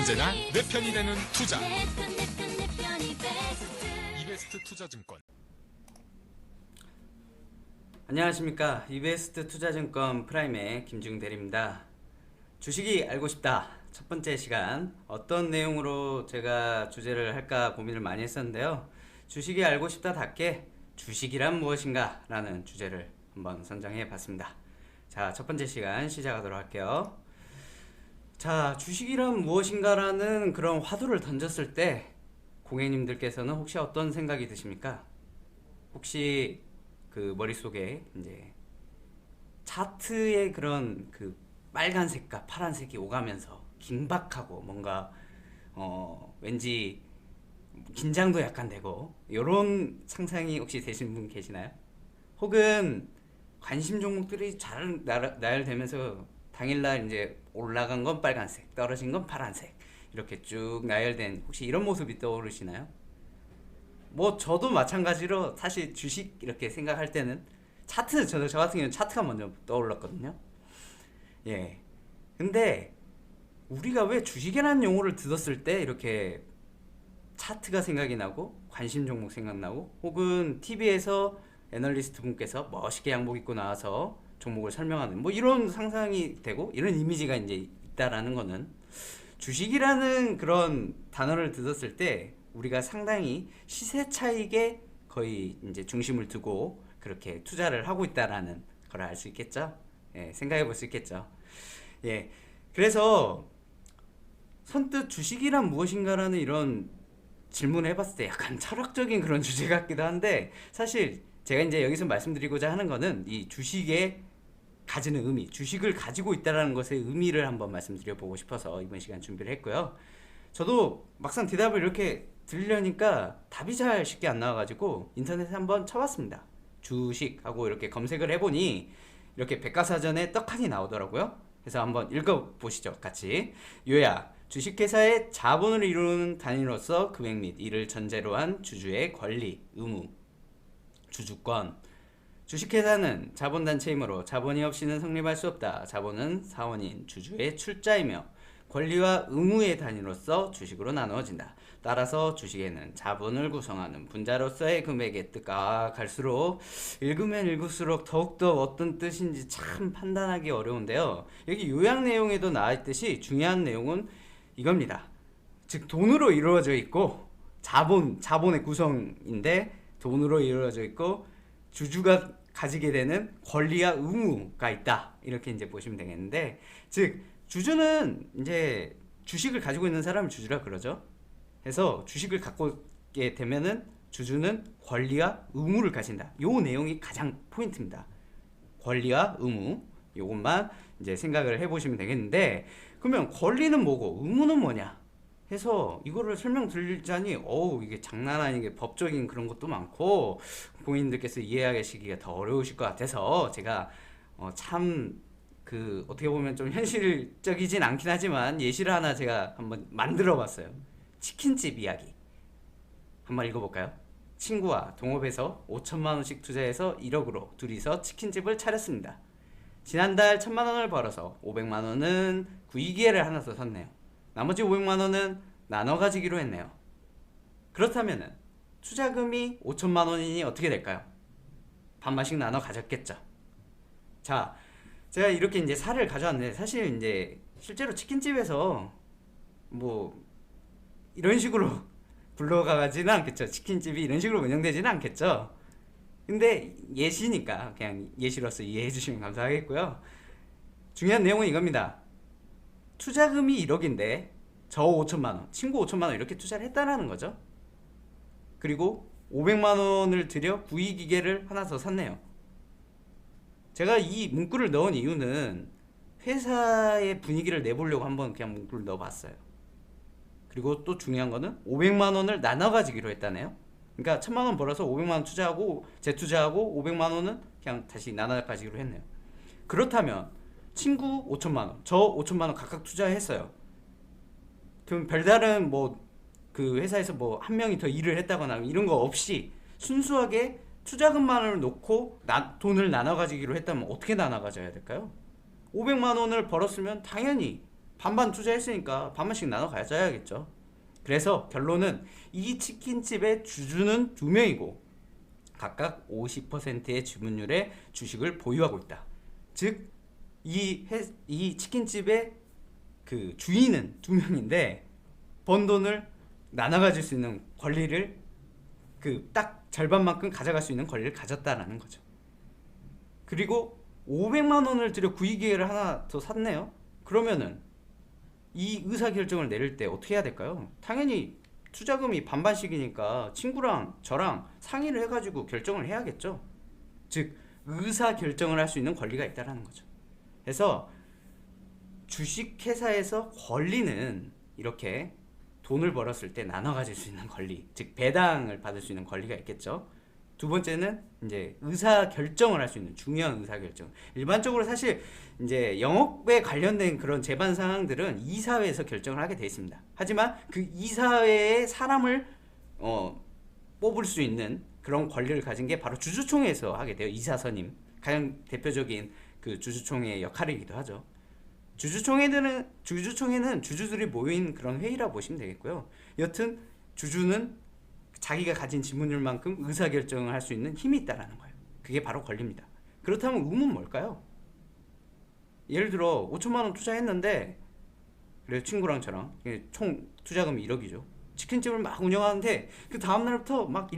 언제나 내 편이 되는 투자. 이베스트 투자증권. 안녕하십니까. 이베스트 투자증권 프라임의 김지웅 대리입니다. 주식이 알고 싶다 첫 번째 시간, 어떤 내용으로 제가 주제를 할까 고민을 많이 했었는데요. 주식이 알고 싶다답게 주식이란 무엇인가 라는 주제를 한번 선정해 봤습니다. 자, 첫 번째 시간 시작하도록 할게요. 자, 주식이란 무엇인가 라는 그런 화두를 던졌을 때 고객님들께서는 혹시 어떤 생각이 드십니까? 혹시 그 머릿속에 이제 차트의 그런 그 빨간색과 파란색이 오가면서 긴박하고 뭔가 왠지 긴장도 약간 되고 이런 상상이 혹시 되신 분 계시나요? 혹은 관심 종목들이 잘 나열되면서 당일날 이제 올라간 건 빨간색, 떨어진 건 파란색 이렇게 쭉 나열된 혹시 이런 모습이 떠오르시나요? 뭐 저도 마찬가지로 사실 주식 이렇게 생각할 때는 차트, 저 같은 경우는 차트가 먼저 떠올랐거든요. 예. 근데 우리가 왜 주식이라는 용어를 들었을 때 이렇게 차트가 생각이 나고 관심 종목 생각나고 혹은 TV에서 애널리스트 분께서 멋있게 양복 입고 나와서 종목을 설명하는 뭐 이런 상상이 되고 이런 이미지가 이제 있다라는 거는 주식이라는 그런 단어를 들었을 때 우리가 상당히 시세 차익에 거의 이제 중심을 두고 그렇게 투자를 하고 있다라는 걸 알 수 있겠죠? 예, 생각해 볼 수 있겠죠? 예. 그래서 선뜻 주식이란 무엇인가라는 이런 질문을 해봤을 때 약간 철학적인 그런 주제 같기도 한데, 사실 제가 이제 여기서 말씀드리고자 하는 거는 이 주식에 가지는 의미, 주식을 가지고 있다는 것의 의미를 한번 말씀드려보고 싶어서 이번 시간 준비를 했고요. 저도 막상 대답을 이렇게 들으려니까 답이 잘 쉽게 안 나와가지고 인터넷에 한번 쳐봤습니다. 주식하고 이렇게 검색을 해보니 이렇게 백과사전에 떡하니 나오더라고요. 그래서 한번 읽어보시죠, 같이. 요약: 주식회사의 자본을 이루는 단위로서 금액 및 이를 전제로 한 주주의 권리, 의무, 주주권. 주식회사는 자본단체이므로 자본이 없이는 성립할 수 없다. 자본은 사원인 주주의 출자이며 권리와 의무의 단위로서 주식으로 나누어진다. 따라서 주식에는 자본을 구성하는 분자로서의 금액의 뜻과 갈수록 읽으면 읽을수록 더욱더 어떤 뜻인지 참 판단하기 어려운데요. 여기 요약 내용에도 나와있듯이 중요한 내용은 이겁니다. 즉 돈으로 이루어져 있고 자본의 구성인데 돈으로 이루어져 있고 주주가 가지게 되는 권리와 의무가 있다. 이렇게 이제 보시면 되겠는데, 즉 주주는 이제 주식을 가지고 있는 사람을 주주라 그러죠. 그래서 주식을 갖고 게 되면은 주주는 권리와 의무를 가진다. 요 내용이 가장 포인트입니다. 권리와 의무. 요것만 이제 생각을 해보시면 되겠는데, 그러면 권리는 뭐고 의무는 뭐냐 해서 이거를 설명드리자니 이게 장난 아니게 법적인 그런 것도 많고 고객님들께서 이해하시기가 더 어려우실 것 같아서 제가 참 그 어떻게 보면 좀 현실적이진 않긴 하지만 예시를 하나 제가 한번 만들어 봤어요. 치킨집 이야기 한번 읽어볼까요? 친구와 동업해서 5천만 원씩 투자해서 1억으로 둘이서 치킨집을 차렸습니다. 지난달 1,000만 원을 벌어서 500만 원은 구이기회를 하나 더 샀네요. 나머지 500만 원은 나눠 가지기로 했네요. 그렇다면은 투자금이 5천만 원이니 어떻게 될까요? 반반씩 나눠 가졌겠죠. 자, 제가 이렇게 이제 사를 가져왔는데 사실 이제 실제로 치킨집에서 뭐 이런 식으로 굴러가지는 않겠죠. 치킨집이 이런 식으로 운영되지는 않겠죠. 근데 예시니까 그냥 예시로서 이해해 주시면 감사하겠고요. 중요한 내용은 이겁니다. 투자금이 1억인데 저 5천만 원, 친구 5천만 원 이렇게 투자를 했다라는 거죠. 그리고 500만 원을 들여 구이기계를 하나 더 샀네요. 제가 이 문구를 넣은 이유는 회사의 분위기를 내보려고 한번 그냥 문구를 넣어봤어요. 그리고 또 중요한 거는 500만 원을 나눠 가지기로 했다네요. 그러니까 1,000만 원 벌어서 500만 원 투자하고 재투자하고 500만 원은 그냥 다시 나눠 가지기로 했네요. 그렇다면 친구 5천만 원, 저 5천만 원 각각 투자했어요. 그럼 별다른 뭐 그 회사에서 뭐 한 명이 더 일을 했다거나 이런 거 없이 순수하게 투자금만을 놓고 돈을 나눠 가지기로 했다면 어떻게 나눠 가져야 될까요? 500만 원을 벌었으면 당연히 반반 투자했으니까 반반씩 나눠 가져야겠죠. 그래서 결론은 이 치킨집의 주주는 2명이고 각각 50%의 지분율의 주식을 보유하고 있다. 즉, 이 치킨집의 그 주인은 2명인데 번 돈을 나눠 가질 수 있는 권리를 그 딱 절반만큼 가져갈 수 있는 권리를 가졌다라는 거죠. 그리고 500만 원을 들여 구입기계를 하나 더 샀네요. 그러면은 이 의사결정을 내릴 때 어떻게 해야 될까요? 당연히 투자금이 반반씩이니까 친구랑 저랑 상의를 해가지고 결정을 해야겠죠. 즉, 의사결정을 할 수 있는 권리가 있다는 거죠. 그래서 주식회사에서 권리는 이렇게 돈을 벌었을 때 나눠 가질 수 있는 권리, 즉 배당을 받을 수 있는 권리가 있겠죠. 두 번째는 이제 의사 결정을 할 수 있는 중요한 의사 결정. 일반적으로 사실 이제 영업에 관련된 그런 제반 사항들은 이사회에서 결정을 하게 돼 있습니다. 하지만 그 이사회의 사람을 뽑을 수 있는 그런 권리를 가진 게 바로 주주총회에서 하게 돼요. 이사선임. 가장 대표적인 그 주주총회의 역할이기도 하죠. 주주총회는 주주들이 모인 그런 회의라고 보시면 되겠고요. 여튼 주주는 자기가 가진 지분율만큼 의사결정을 할 수 있는 힘이 있다는 거예요. 그게 바로 권리입니다. 그렇다면 의무는 뭘까요? 예를 들어 5천만 원 투자했는데, 그래 친구랑 저랑 총 투자금이 1억이죠. 치킨집을 막 운영하는데 그 다음날부터 막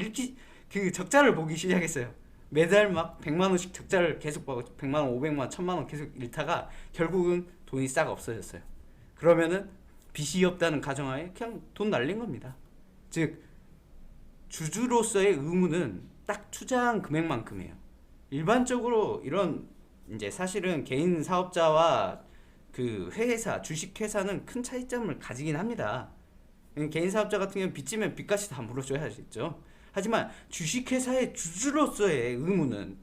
그 적자를 보기 시작했어요. 매달 막 100만 원씩 적자를 계속 보고 100만 원, 500만 원, 1000만 원 계속 잃다가 결국은 돈이 싹 없어졌어요. 그러면은 빚이 없다는 가정하에 그냥 돈 날린 겁니다. 즉, 주주로서의 의무는 딱 투자한 금액만큼이에요. 일반적으로 이런 이제 사실은 개인 사업자와 그 회사, 주식회사는 큰 차이점을 가지긴 합니다. 개인 사업자 같은 경우는 빚지면 빚까지 다 물어줘야겠죠. 하지만 주식회사의 주주로서의 의무는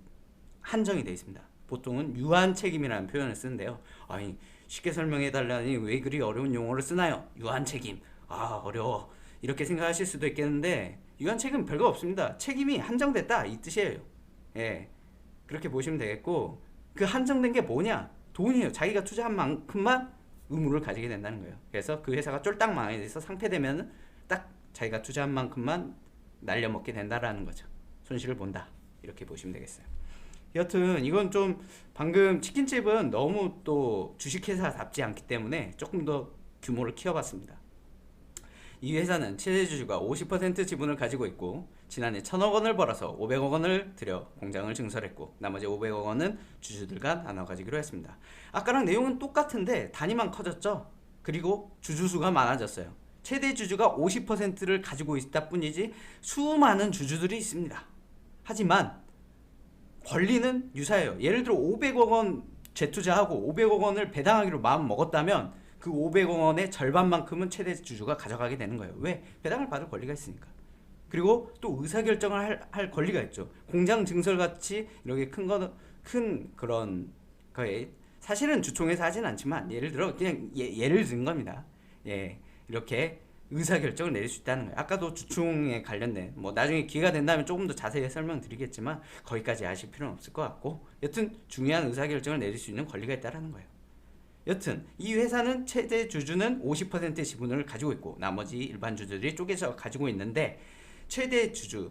한정이 되어 있습니다. 보통은 유한 책임이라는 표현을 쓰는데요. 아니, 쉽게 설명해달라니 왜 그리 어려운 용어를 쓰나요? 유한 책임. 아, 어려워. 이렇게 생각하실 수도 있겠는데 유한 책임은 별거 없습니다. 책임이 한정됐다 이 뜻이에요. 예, 그렇게 보시면 되겠고, 그 한정된 게 뭐냐? 돈이에요. 자기가 투자한 만큼만 의무를 가지게 된다는 거예요. 그래서 그 회사가 쫄딱 망해서 상폐되면 딱 자기가 투자한 만큼만 날려먹게 된다라는 거죠. 손실을 본다 이렇게 보시면 되겠어요. 여튼 이건 좀 방금 치킨집은 너무 또 주식회사답지 않기 때문에 조금 더 규모를 키워봤습니다. 이 회사는 최대 주주가 50% 지분을 가지고 있고 지난해 1,000억 원을 벌어서 500억 원을 들여 공장을 증설했고 나머지 500억 원은 주주들과 나눠 가지기로 했습니다. 아까랑 내용은 똑같은데 단위만 커졌죠. 그리고 주주 수가 많아졌어요. 최대 주주가 50%를 가지고 있다 뿐이지 수많은 주주들이 있습니다. 하지만 권리는 유사해요. 예를 들어 500억 원 재투자하고 500억 원을 배당하기로 마음 먹었다면 그 500억 원의 절반만큼은 최대 주주가 가져가게 되는 거예요. 왜? 배당을 받을 권리가 있으니까. 그리고 또 의사결정을 할 권리가 있죠. 공장 증설같이 이렇게 큰 그런 거에 사실은 주총에서 하진 않지만 예를 들어 그냥 예를 든 겁니다. 예, 이렇게 의사결정을 내릴 수 있다는 거예요. 아까도 주총에 관련된 뭐 나중에 기회가 된다면 조금 더 자세히 설명드리겠지만 거기까지 아실 필요는 없을 것 같고, 여튼 중요한 의사결정을 내릴 수 있는 권리가 있다는 거예요. 여튼 이 회사는 최대 주주는 50%의 지분을 가지고 있고 나머지 일반 주주들이 쪼개져 가지고 있는데, 최대 주주의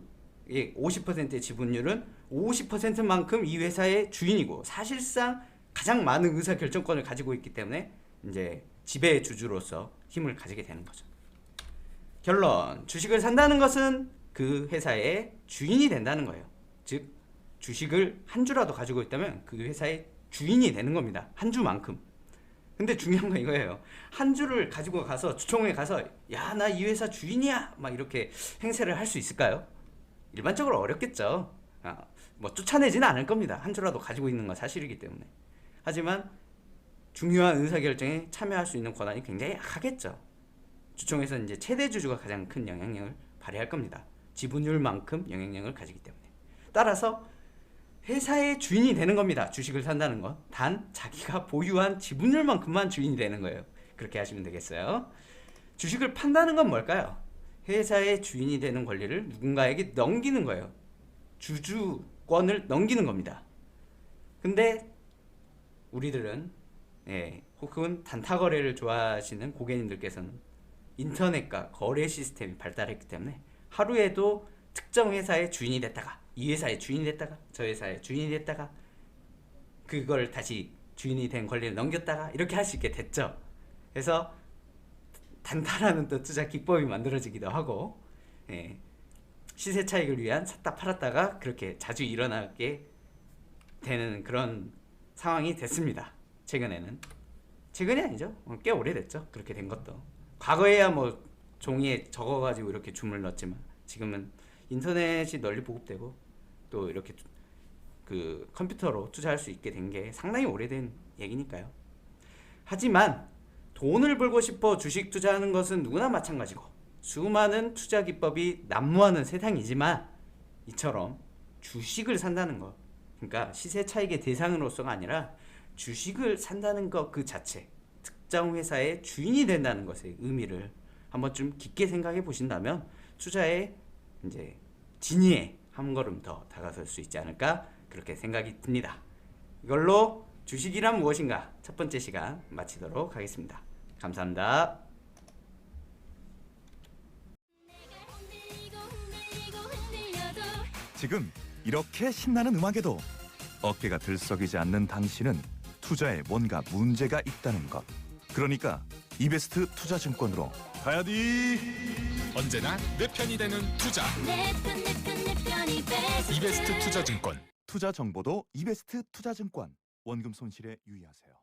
50%의 지분율은 50%만큼 이 회사의 주인이고 사실상 가장 많은 의사결정권을 가지고 있기 때문에 이제 지배 주주로서 힘을 가지게 되는 거죠. 결론, 주식을 산다는 것은 그 회사의 주인이 된다는 거예요. 즉 주식을 한 주라도 가지고 있다면 그 회사의 주인이 되는 겁니다. 한 주만큼. 근데 중요한 건 이거예요. 한 주를 가지고 가서 주총회에 가서 야, 나 이 회사 주인이야 막 이렇게 행세를 할 수 있을까요? 일반적으로 어렵겠죠. 뭐 쫓아내지는 않을 겁니다. 한 주라도 가지고 있는 건 사실이기 때문에. 하지만 중요한 의사결정에 참여할 수 있는 권한이 굉장히 약하겠죠. 주총에서 이제 최대 주주가 가장 큰 영향력을 발휘할 겁니다. 지분율만큼 영향력을 가지기 때문에. 따라서 회사의 주인이 되는 겁니다. 주식을 산다는 건. 단 자기가 보유한 지분율만큼만 주인이 되는 거예요. 그렇게 하시면 되겠어요. 주식을 판다는 건 뭘까요? 회사의 주인이 되는 권리를 누군가에게 넘기는 거예요. 주주권을 넘기는 겁니다. 근데 우리들은 예, 혹은 단타 거래를 좋아하시는 고객님들께서는 인터넷과 거래 시스템이 발달했기 때문에 하루에도 특정 회사의 주인이 됐다가 이 회사의 주인이 됐다가 저 회사의 주인이 됐다가 그걸 다시 주인이 된 권리를 넘겼다가 이렇게 할 수 있게 됐죠. 그래서 단타라는 또 투자 기법이 만들어지기도 하고, 예, 시세 차익을 위한 샀다 팔았다가 그렇게 자주 일어나게 되는 그런 상황이 됐습니다. 최근이 아니죠. 꽤 오래됐죠. 그렇게 된 것도. 과거에야 뭐 종이에 적어가지고 이렇게 주문을 넣었지만 지금은 인터넷이 널리 보급되고 또 이렇게 그 컴퓨터로 투자할 수 있게 된 게 상당히 오래된 얘기니까요. 하지만 돈을 벌고 싶어 주식 투자하는 것은 누구나 마찬가지고 수많은 투자 기법이 난무하는 세상이지만 이처럼 주식을 산다는 것, 그러니까 시세 차익의 대상으로서가 아니라 주식을 산다는 것 그 자체, 특정 회사의 주인이 된다는 것의 의미를 한번 좀 깊게 생각해 보신다면 투자의 이제 진위에 한 걸음 더 다가설 수 있지 않을까 그렇게 생각이 듭니다. 이걸로 주식이란 무엇인가 첫 번째 시간 마치도록 하겠습니다. 감사합니다. 지금 이렇게 신나는 음악에도 어깨가 들썩이지 않는 당신은 투자에 뭔가 문제가 있다는 것. 그러니까 이베스트 투자증권으로 가야지. 언제나 내 편이 되는 투자. 이베스트 투자증권. 투자 정보도 이베스트 투자증권. 원금 손실에 유의하세요.